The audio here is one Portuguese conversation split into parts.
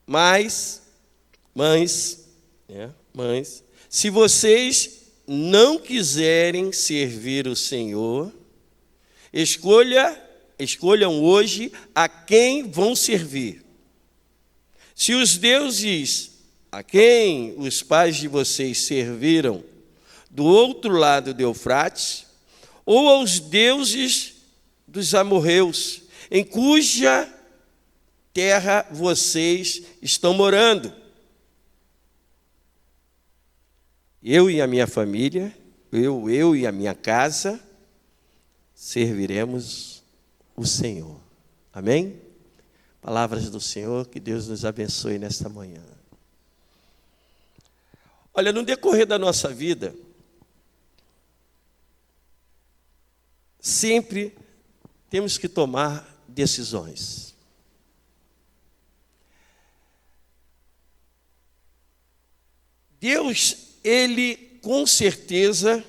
Mas, se vocês não quiserem servir o Senhor, escolham hoje a quem vão servir. Se os deuses a quem os pais de vocês serviram do outro lado do Eufrates, ou aos deuses dos amorreus, em cuja terra vocês estão morando. Eu e a minha família, eu e a minha casa, serviremos o Senhor. Amém? Palavras do Senhor, que Deus nos abençoe nesta manhã. Olha, no decorrer da nossa vida, sempre temos que tomar decisões. Deus, Ele com certeza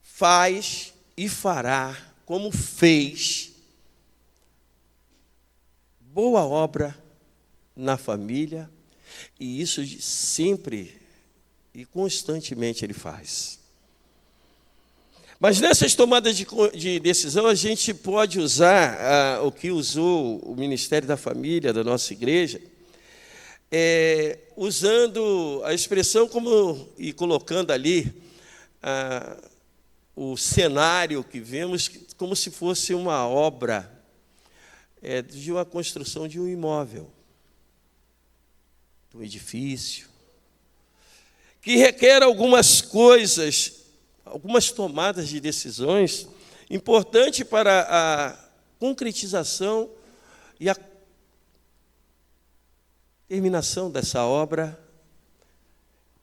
faz e fará, como fez, boa obra na família, e isso sempre e constantemente Ele faz. Mas nessas tomadas de decisão, a gente pode usar o que usou o Ministério da Família da nossa igreja, usando a expressão e colocando ali o cenário que vemos como se fosse uma obra de uma construção de um imóvel, de um edifício, que requer algumas coisas, algumas tomadas de decisões importantes para a concretização e a terminação dessa obra,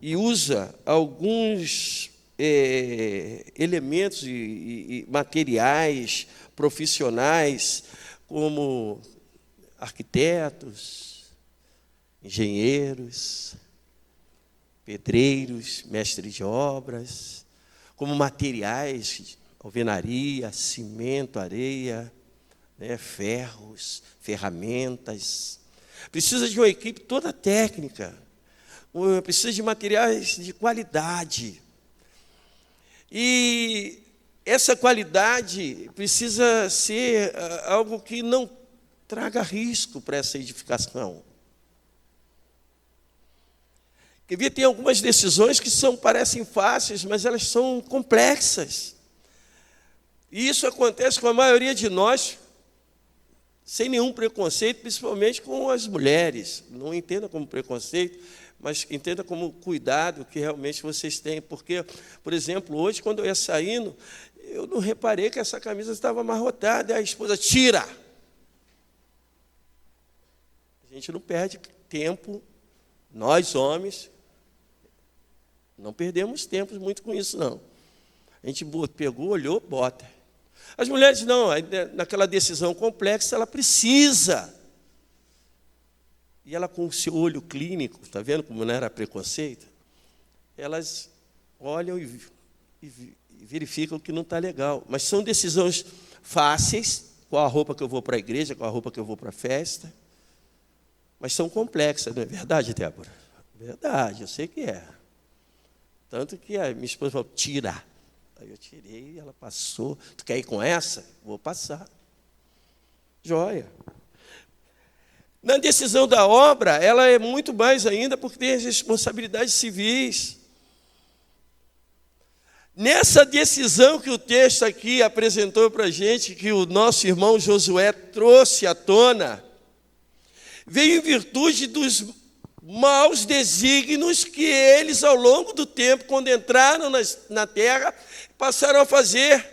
e usa alguns elementos e materiais profissionais, como arquitetos, engenheiros, pedreiros, mestres de obras, como materiais, alvenaria, cimento, areia, ferros, ferramentas. Precisa de uma equipe toda técnica, precisa de materiais de qualidade. E essa qualidade precisa ser algo que não traga risco para essa edificação. Porque tem algumas decisões que parecem fáceis, mas elas são complexas. E isso acontece com a maioria de nós, sem nenhum preconceito, principalmente com as mulheres. Não entenda como preconceito, mas entenda como cuidado que realmente vocês têm. Porque, por exemplo, hoje, quando eu ia saindo, eu não reparei que essa camisa estava amarrotada, e a esposa tira. A gente não perde tempo, nós homens, não perdemos tempo muito com isso, não. A gente pegou, olhou, bota. As mulheres não, naquela decisão complexa, ela precisa. E ela com o seu olho clínico, está vendo como não era preconceito? Elas olham e verificam que não está legal. Mas são decisões fáceis, qual a roupa que eu vou para a igreja, qual a roupa que eu vou para a festa. Mas são complexas, não é verdade, Débora? Verdade, eu sei que é. Tanto que a minha esposa falou, tira. Aí eu tirei, ela passou. Tu quer ir com essa? Vou passar. Joia. Na decisão da obra, ela é muito mais ainda, porque tem as responsabilidades civis. Nessa decisão que o texto aqui apresentou para a gente, que o nosso irmão Josué trouxe à tona, veio em virtude dos maus desígnios que eles, ao longo do tempo, quando entraram na terra, passaram a fazer.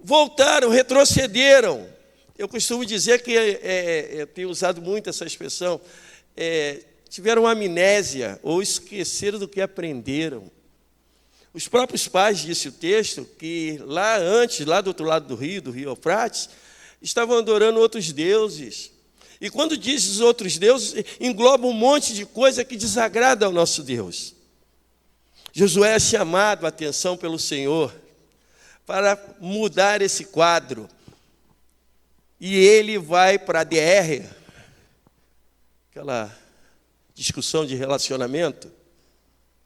Voltaram, retrocederam. Eu costumo dizer que, eu tenho usado muito essa expressão, tiveram amnésia ou esqueceram do que aprenderam. Os próprios pais, disse o texto, que lá antes, lá do outro lado do rio Eufrates, estavam adorando outros deuses. E quando diz os outros deuses, engloba um monte de coisa que desagrada ao nosso Deus. Josué é chamado a atenção pelo Senhor para mudar esse quadro. E ele vai para DR, aquela discussão de relacionamento,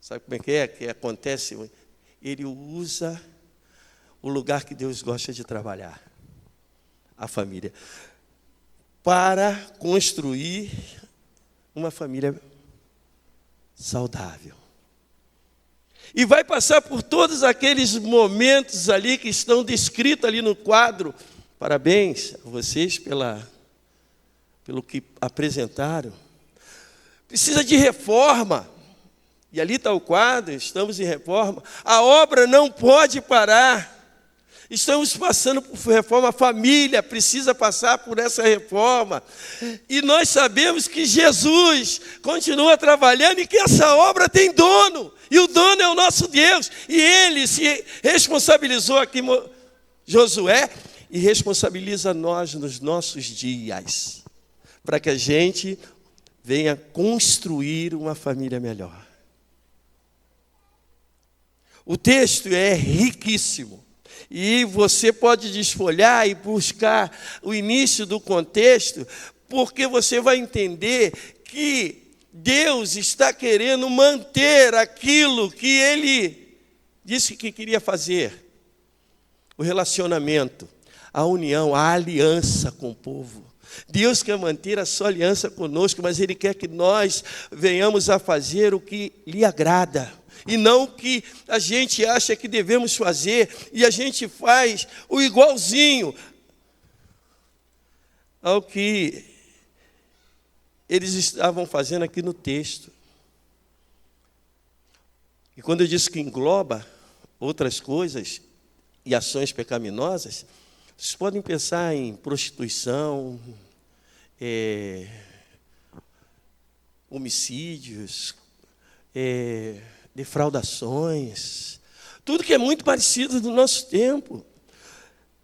sabe como é que acontece? Ele usa o lugar que Deus gosta de trabalhar, a família, para construir uma família saudável. E vai passar por todos aqueles momentos ali que estão descritos ali no quadro. Parabéns a vocês pelo que apresentaram. Precisa de reforma. E ali está o quadro, estamos em reforma. A obra não pode parar. Estamos passando por reforma, a família precisa passar por essa reforma. E nós sabemos que Jesus continua trabalhando e que essa obra tem dono. E o dono é o nosso Deus. E Ele se responsabilizou aqui, Josué, e responsabiliza nós nos nossos dias, para que a gente venha construir uma família melhor. O texto é riquíssimo. E você pode desfolhar e buscar o início do contexto, porque você vai entender que Deus está querendo manter aquilo que Ele disse que queria fazer. O relacionamento, a união, a aliança com o povo. Deus quer manter a sua aliança conosco, mas Ele quer que nós venhamos a fazer o que lhe agrada. E não o que a gente acha que devemos fazer, e a gente faz o igualzinho ao que eles estavam fazendo aqui no texto. E quando eu disse que engloba outras coisas e ações pecaminosas, vocês podem pensar em prostituição, homicídios, defraudações, tudo que é muito parecido do nosso tempo.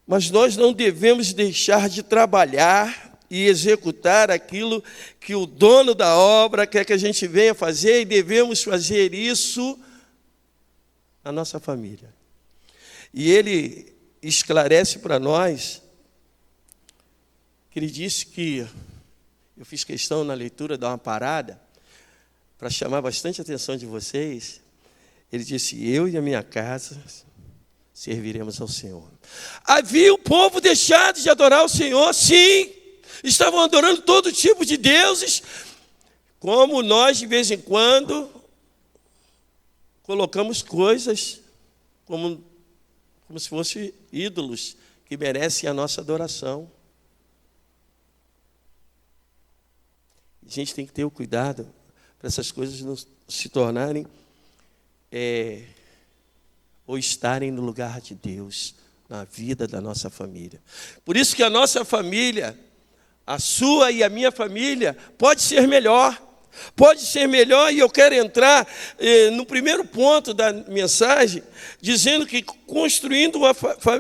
Mas nós não devemos deixar de trabalhar e executar aquilo que o dono da obra quer que a gente venha fazer, e devemos fazer isso na nossa família. E ele esclarece para nós, que ele disse que, eu fiz questão na leitura, dar uma parada, para chamar bastante a atenção de vocês. Ele disse: eu e a minha casa serviremos ao Senhor. Havia o povo deixado de adorar o Senhor, sim. Estavam adorando todo tipo de deuses, como nós de vez em quando colocamos coisas como se fossem ídolos que merecem a nossa adoração. A gente tem que ter o cuidado para essas coisas não se tornarem ou estarem no lugar de Deus na vida da nossa família. Por isso que a nossa família, a sua e a minha família, pode ser melhor. Pode ser melhor, e eu quero entrar no primeiro ponto da mensagem, dizendo que construindo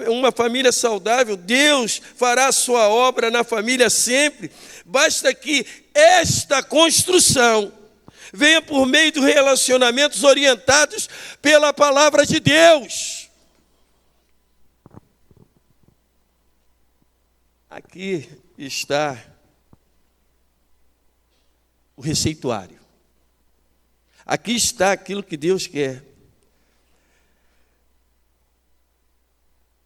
uma família saudável, Deus fará a sua obra na família sempre. Basta que esta construção venha por meio de relacionamentos orientados pela palavra de Deus. Aqui está o receituário. Aqui está aquilo que Deus quer.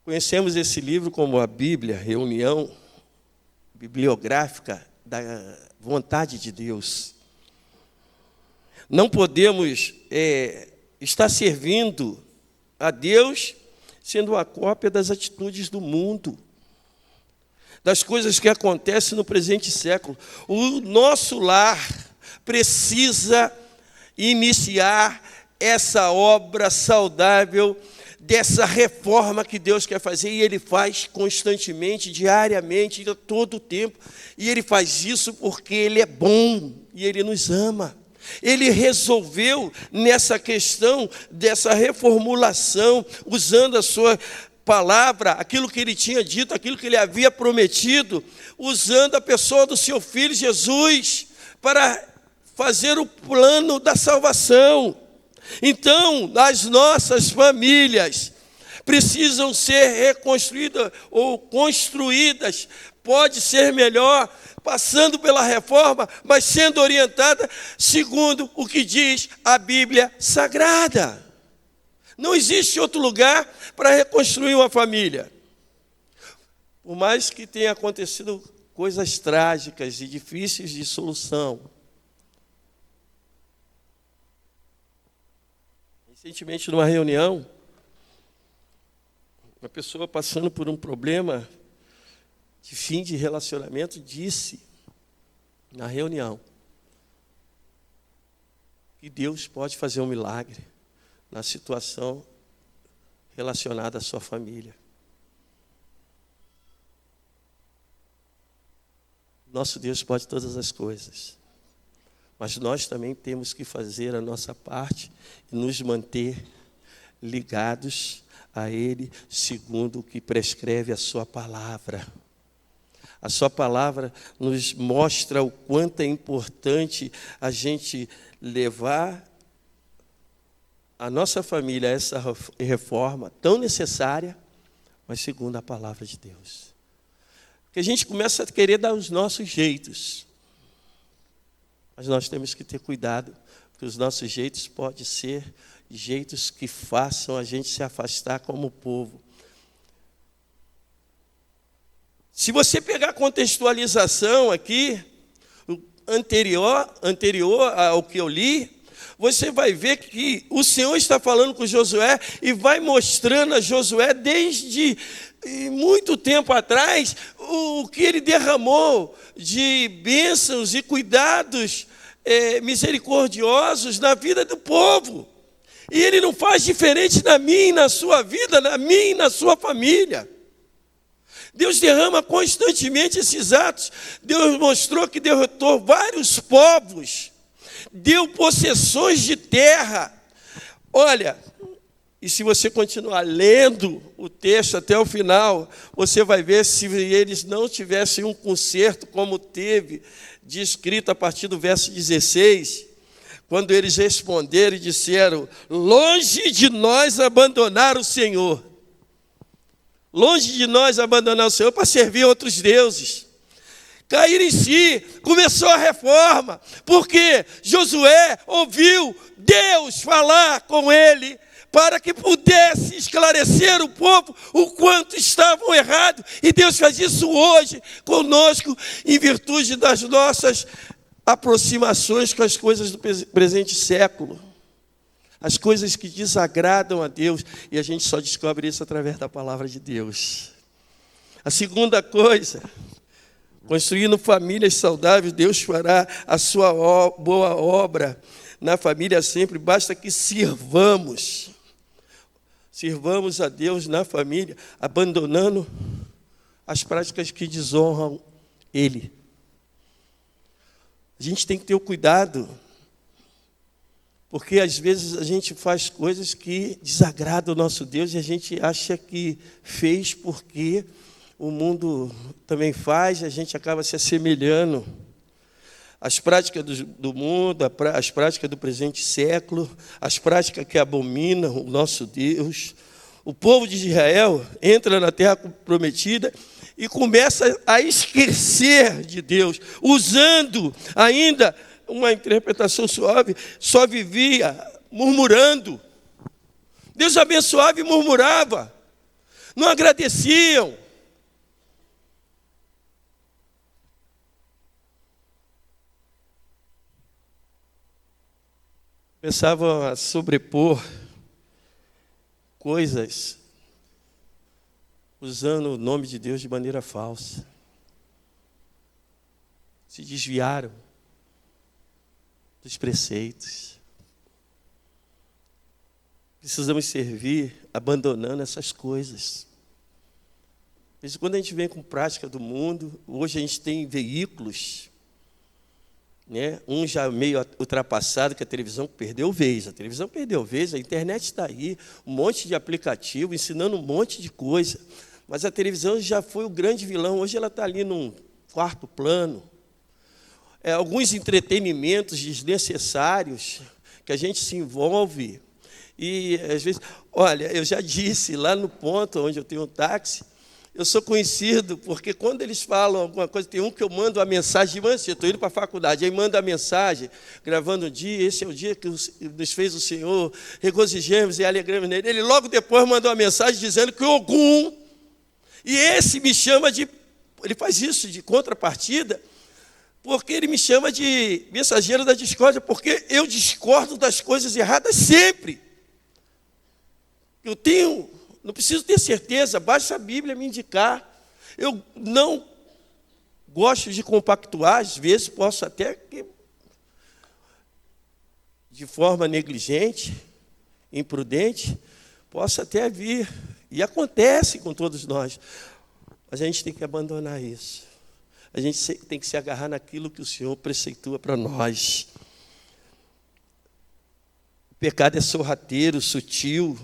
Conhecemos esse livro como a Bíblia, reunião bibliográfica da vontade de Deus. Não podemos estar servindo a Deus sendo uma cópia das atitudes do mundo, das coisas que acontecem no presente século. O nosso lar precisa iniciar essa obra saudável, dessa reforma que Deus quer fazer, e Ele faz constantemente, diariamente, todo o tempo. E Ele faz isso porque Ele é bom e Ele nos ama. Ele resolveu nessa questão dessa reformulação, usando a sua palavra, aquilo que Ele tinha dito, aquilo que Ele havia prometido, usando a pessoa do seu Filho Jesus, para fazer o plano da salvação. Então, as nossas famílias precisam ser reconstruídas ou construídas pode ser melhor, passando pela reforma, mas sendo orientada segundo o que diz a Bíblia Sagrada. Não existe outro lugar para reconstruir uma família. Por mais que tenha acontecido coisas trágicas e difíceis de solução. Recentemente, numa reunião, uma pessoa passando por um problema de fim de relacionamento disse na reunião que Deus pode fazer um milagre na situação relacionada à sua família. Nosso Deus pode todas as coisas, mas nós também temos que fazer a nossa parte e nos manter ligados a Ele, segundo o que prescreve a sua palavra. A sua palavra nos mostra o quanto é importante a gente levar a nossa família a essa reforma tão necessária, mas segundo a palavra de Deus. Porque a gente começa a querer dar os nossos jeitos, mas nós temos que ter cuidado, porque os nossos jeitos podem ser jeitos que façam a gente se afastar como povo. Se você pegar a contextualização aqui, anterior ao que eu li, você vai ver que o Senhor está falando com Josué e vai mostrando a Josué desde muito tempo atrás o que ele derramou de bênçãos e cuidados misericordiosos na vida do povo. E ele não faz diferente na minha e na sua vida, na minha e na sua família. Deus derrama constantemente esses atos. Deus mostrou que derrotou vários povos, deu possessões de terra. Olha, e se você continuar lendo o texto até o final, você vai ver se eles não tivessem um conserto como teve, descrito a partir do verso 16, quando eles responderam e disseram: longe de nós abandonar o Senhor. Longe de nós abandonar o Senhor para servir outros deuses. Cair em si, começou a reforma, porque Josué ouviu Deus falar com ele, para que pudesse esclarecer o povo o quanto estavam errados. E Deus faz isso hoje conosco, em virtude das nossas aproximações com as coisas do presente século. As coisas que desagradam a Deus, e a gente só descobre isso através da palavra de Deus. A segunda coisa, construindo famílias saudáveis, Deus fará a sua boa obra na família sempre, basta que sirvamos a Deus na família, abandonando as práticas que desonram Ele. A gente tem que ter o cuidado, porque às vezes a gente faz coisas que desagradam o nosso Deus e a gente acha que fez porque o mundo também faz, a gente acaba se assemelhando. As práticas do mundo, as práticas do presente século, as práticas que abominam o nosso Deus. O povo de Israel entra na terra prometida e começa a esquecer de Deus, usando ainda uma interpretação suave, só vivia murmurando. Deus abençoava e murmurava, não agradeciam. Começavam a sobrepor coisas, usando o nome de Deus de maneira falsa. Se desviaram dos preceitos. Precisamos servir abandonando essas coisas. Mas quando a gente vem com prática do mundo, hoje a gente tem veículos, né? Um já meio ultrapassado, que a televisão perdeu vez. A televisão perdeu vez, a internet está aí, um monte de aplicativo, ensinando um monte de coisa. Mas a televisão já foi o grande vilão, hoje ela está ali num quarto plano. Alguns entretenimentos desnecessários que a gente se envolve. E às vezes, olha, eu já disse lá no ponto onde eu tenho um táxi, Eu sou conhecido porque quando eles falam alguma coisa, tem um que eu mando a mensagem de manhã, eu estou indo para a faculdade, aí manda a mensagem, gravando um dia, esse é o dia que nos fez o Senhor, regozijemos e alegremos nele. Ele logo depois mandou uma mensagem dizendo que Ogum, e esse me chama de, ele faz isso de contrapartida, porque ele me chama de mensageiro da discórdia, porque eu discordo das coisas erradas sempre. Não preciso ter certeza, basta a Bíblia me indicar. Eu não gosto de compactuar, às vezes posso até, de forma negligente, imprudente, posso até vir. E acontece com todos nós. Mas a gente tem que abandonar isso. A gente tem que se agarrar naquilo que o Senhor preceitua para nós. O pecado é sorrateiro, sutil.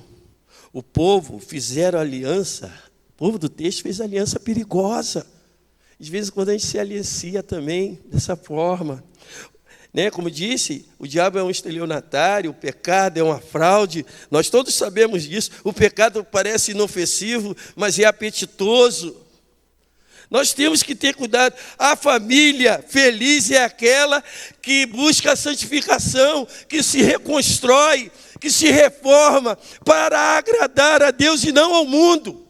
O povo fizeram aliança, o povo do texto fez aliança perigosa. De vez em quando a gente se aliancia também dessa forma. Como disse, o diabo é um estelionatário, o pecado é uma fraude. Nós todos sabemos disso. O pecado parece inofensivo, mas é apetitoso. Nós temos que ter cuidado. A família feliz é aquela que busca a santificação, que se reconstrói, que se reforma para agradar a Deus e não ao mundo.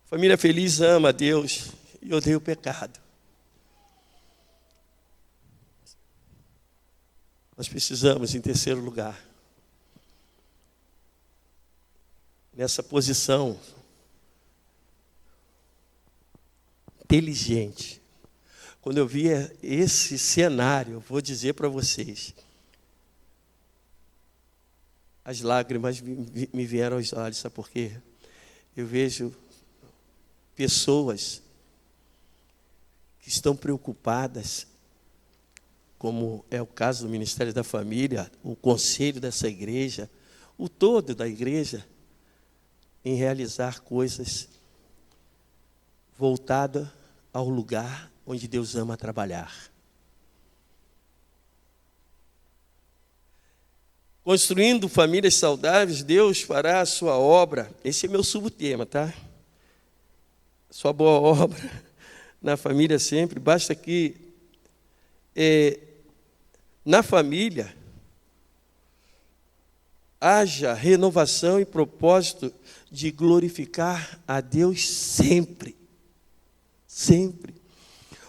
Família feliz ama a Deus e odeia o pecado. Nós precisamos, em terceiro lugar, nessa posição inteligente. Quando eu via esse cenário, eu vou dizer para vocês, as lágrimas me vieram aos olhos, sabe por quê? Eu vejo pessoas que estão preocupadas, como é o caso do Ministério da Família, o conselho dessa igreja, o todo da igreja, em realizar coisas voltadas ao lugar onde Deus ama trabalhar. Construindo famílias saudáveis, Deus fará a sua obra. Esse é meu subtema, tá? Sua boa obra na família sempre. Basta que na família haja renovação e propósito de glorificar a Deus sempre. Sempre.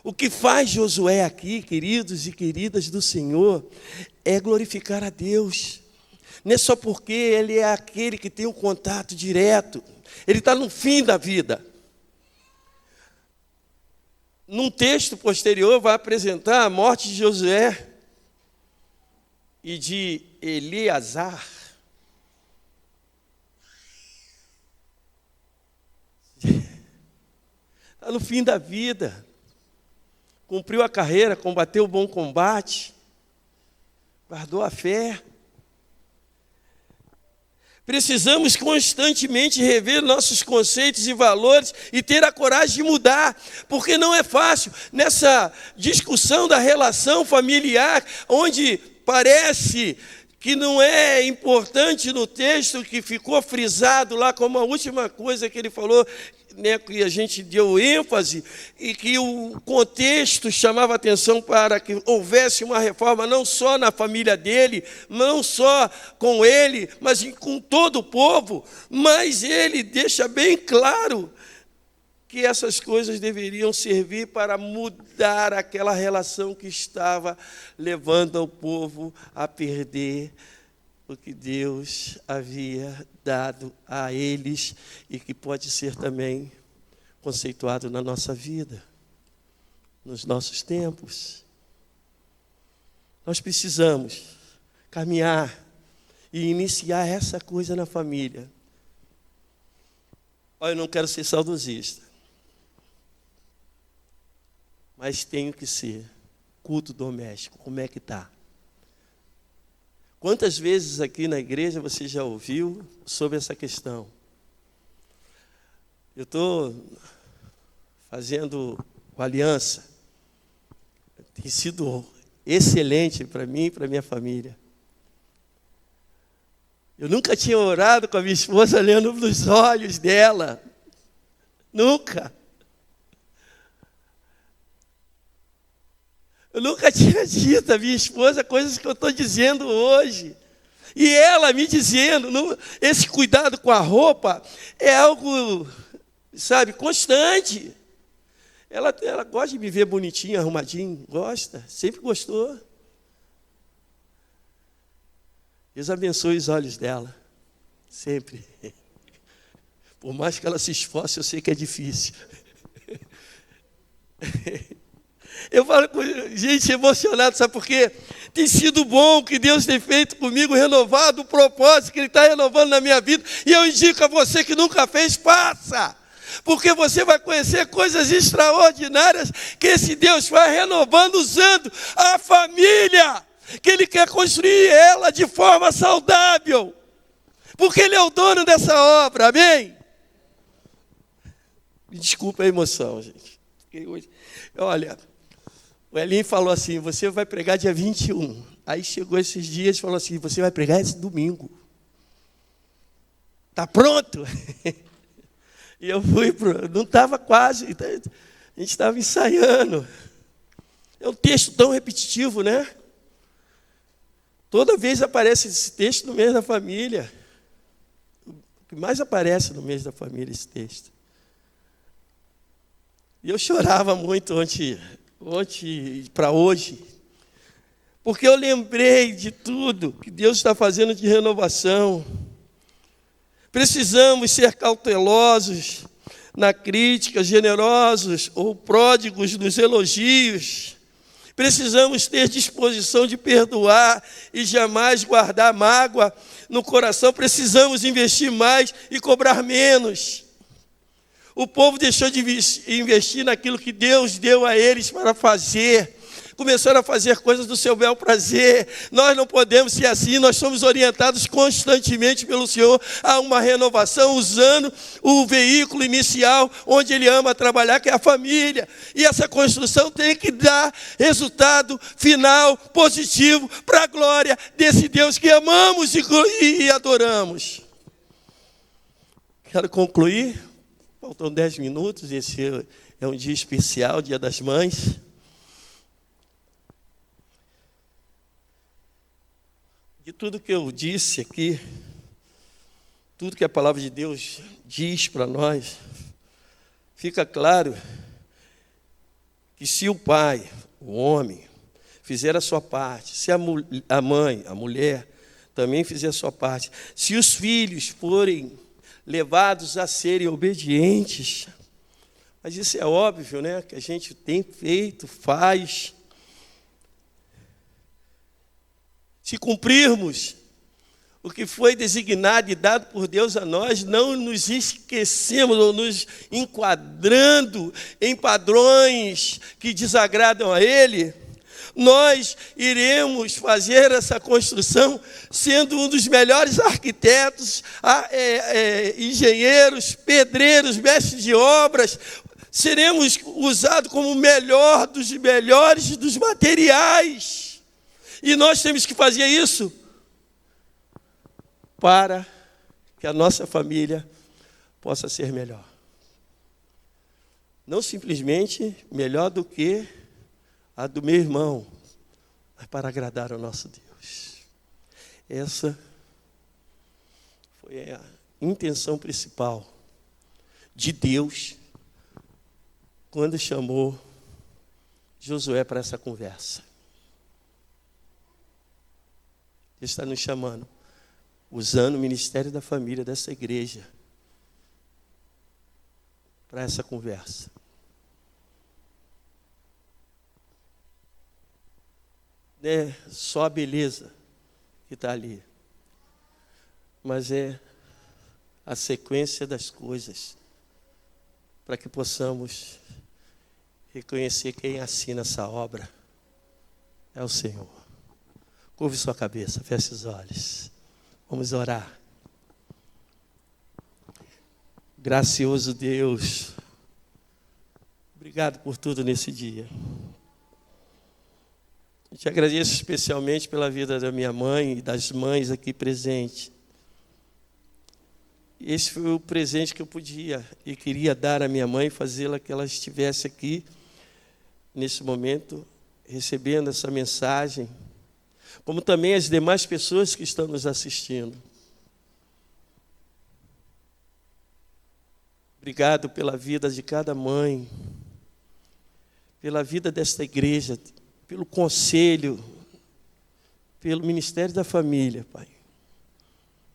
O que faz Josué aqui, queridos e queridas do Senhor, é glorificar a Deus. Não é só porque ele é aquele que tem um contato direto. Ele está no fim da vida. Num texto posterior vai apresentar a morte de Josué e de Eleazar. Está no fim da vida. Cumpriu a carreira, combateu o bom combate, guardou a fé. Precisamos constantemente rever nossos conceitos e valores e ter a coragem de mudar, porque não é fácil. Nessa discussão da relação familiar, onde parece que não é importante no texto, que ficou frisado lá como a última coisa que ele falou, que a gente deu ênfase, e que o contexto chamava atenção para que houvesse uma reforma não só na família dele, não só com ele, mas com todo o povo. Mas ele deixa bem claro que essas coisas deveriam servir para mudar aquela relação que estava levando o povo a perder o que Deus havia dado a eles e que pode ser também conceituado na nossa vida, nos nossos tempos. Nós precisamos caminhar e iniciar essa coisa na família. Olha, eu não quero ser saudosista, mas tenho que ser. Culto doméstico, como é que está? Quantas vezes aqui na igreja você já ouviu sobre essa questão? Eu estou fazendo aliança. Tem sido excelente para mim e para minha família. Eu nunca tinha orado com a minha esposa olhando nos olhos dela. Nunca. Eu nunca tinha dito à minha esposa coisas que eu estou dizendo hoje. E ela me dizendo, esse cuidado com a roupa é algo, sabe, constante. Ela gosta de me ver bonitinho, arrumadinho, gosta, sempre gostou. Deus abençoe os olhos dela, sempre. Por mais que ela se esforce, eu sei que é difícil. Eu falo com gente emocionada, sabe por quê? Tem sido bom o que Deus tem feito comigo, renovado o propósito que Ele está renovando na minha vida. E eu indico a você que nunca fez, faça. Porque você vai conhecer coisas extraordinárias que esse Deus vai renovando, usando a família, que Ele quer construir ela de forma saudável. Porque Ele é o dono dessa obra, amém? Me desculpa a emoção, gente. Olha, o Elinho falou assim, você vai pregar dia 21. Aí chegou esses dias e falou assim, você vai pregar esse domingo. Está pronto? E eu fui, não estava quase, a gente estava ensaiando. É um texto tão repetitivo, né? Toda vez aparece esse texto no mês da família. O que mais aparece no mês da família, esse texto. E eu chorava muito ontem para hoje, porque eu lembrei de tudo que Deus está fazendo de renovação. Precisamos ser cautelosos na crítica, generosos ou pródigos nos elogios. Precisamos ter disposição de perdoar e jamais guardar mágoa no coração. Precisamos investir mais e cobrar menos. O povo deixou de investir naquilo que Deus deu a eles para fazer. Começaram a fazer coisas do seu bel prazer. Nós não podemos ser assim, nós somos orientados constantemente pelo Senhor a uma renovação, usando o veículo inicial, onde Ele ama trabalhar, que é a família. E essa construção tem que dar resultado final, positivo, para a glória desse Deus que amamos e adoramos. Quero concluir, faltam 10 minutos, esse é um dia especial, Dia das Mães. De tudo que eu disse aqui, tudo que a palavra de Deus diz para nós, fica claro que se o pai, o homem, fizer a sua parte, se a mãe, a mulher, também fizer a sua parte, se os filhos forem levados a serem obedientes, mas isso é óbvio, né? Que a gente tem feito, faz. Se cumprirmos o que foi designado e dado por Deus a nós, não nos esquecemos ou nos enquadrando em padrões que desagradam a Ele, nós iremos fazer essa construção sendo um dos melhores arquitetos, engenheiros, pedreiros, mestres de obras. Seremos usados como o melhor dos melhores dos materiais. E nós temos que fazer isso para que a nossa família possa ser melhor. Não simplesmente melhor do que a do meu irmão, mas para agradar ao nosso Deus. Essa foi a intenção principal de Deus quando chamou Josué para essa conversa. Ele está nos chamando, usando o ministério da família dessa igreja para essa conversa. Não é só a beleza que está ali, mas é a sequência das coisas para que possamos reconhecer quem assina essa obra é o Senhor. Curve sua cabeça, feche os olhos. Vamos orar. Gracioso Deus, obrigado por tudo nesse dia. Eu te agradeço especialmente pela vida da minha mãe e das mães aqui presentes. esse foi o presente que eu podia e queria dar à minha mãe, fazê-la que ela estivesse aqui, nesse momento, recebendo essa mensagem, como também as demais pessoas que estão nos assistindo. Obrigado pela vida de cada mãe, pela vida desta igreja, pelo conselho, pelo Ministério da Família, Pai.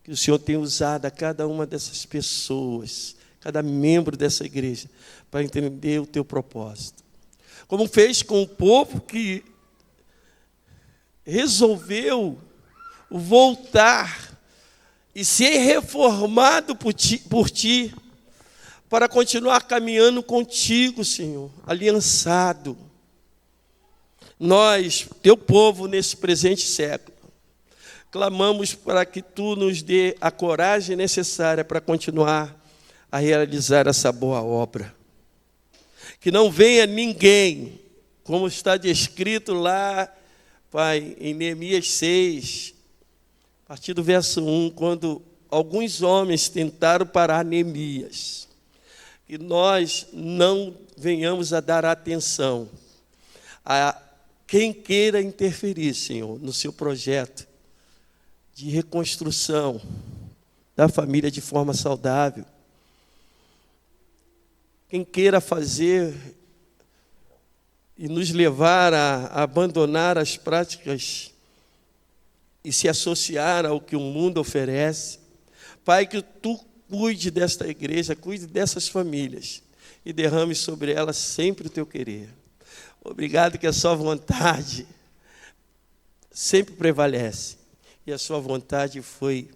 Que o Senhor tenha usado a cada uma dessas pessoas, cada membro dessa igreja, para entender o teu propósito. Como fez com o povo que resolveu voltar e ser reformado por ti, para continuar caminhando contigo, Senhor, aliançado. Nós, teu povo, nesse presente século, clamamos para que tu nos dê a coragem necessária para continuar a realizar essa boa obra. Que não venha ninguém, como está descrito lá, Pai, em Neemias 6, a partir do verso 1, quando alguns homens tentaram parar Neemias. Que nós não venhamos a dar atenção a quem queira interferir, Senhor, no seu projeto de reconstrução da família de forma saudável. Quem queira fazer e nos levar a abandonar as práticas e se associar ao que o mundo oferece. Pai, que tu cuide desta igreja, cuide dessas famílias e derrame sobre elas sempre o teu querer. Obrigado que a sua vontade sempre prevalece. E a sua vontade foi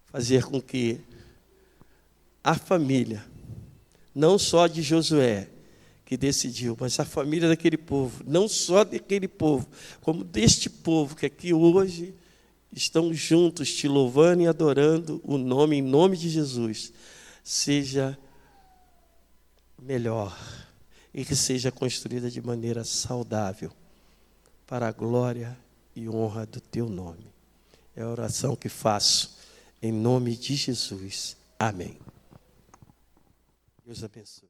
fazer com que a família, não só de Josué, que decidiu, mas a família daquele povo, não só daquele povo, como deste povo que aqui hoje estão juntos te louvando e adorando o nome, em nome de Jesus, seja melhor e que seja construída de maneira saudável para a glória e honra do teu nome. É a oração que faço em nome de Jesus. Amém. Deus abençoe.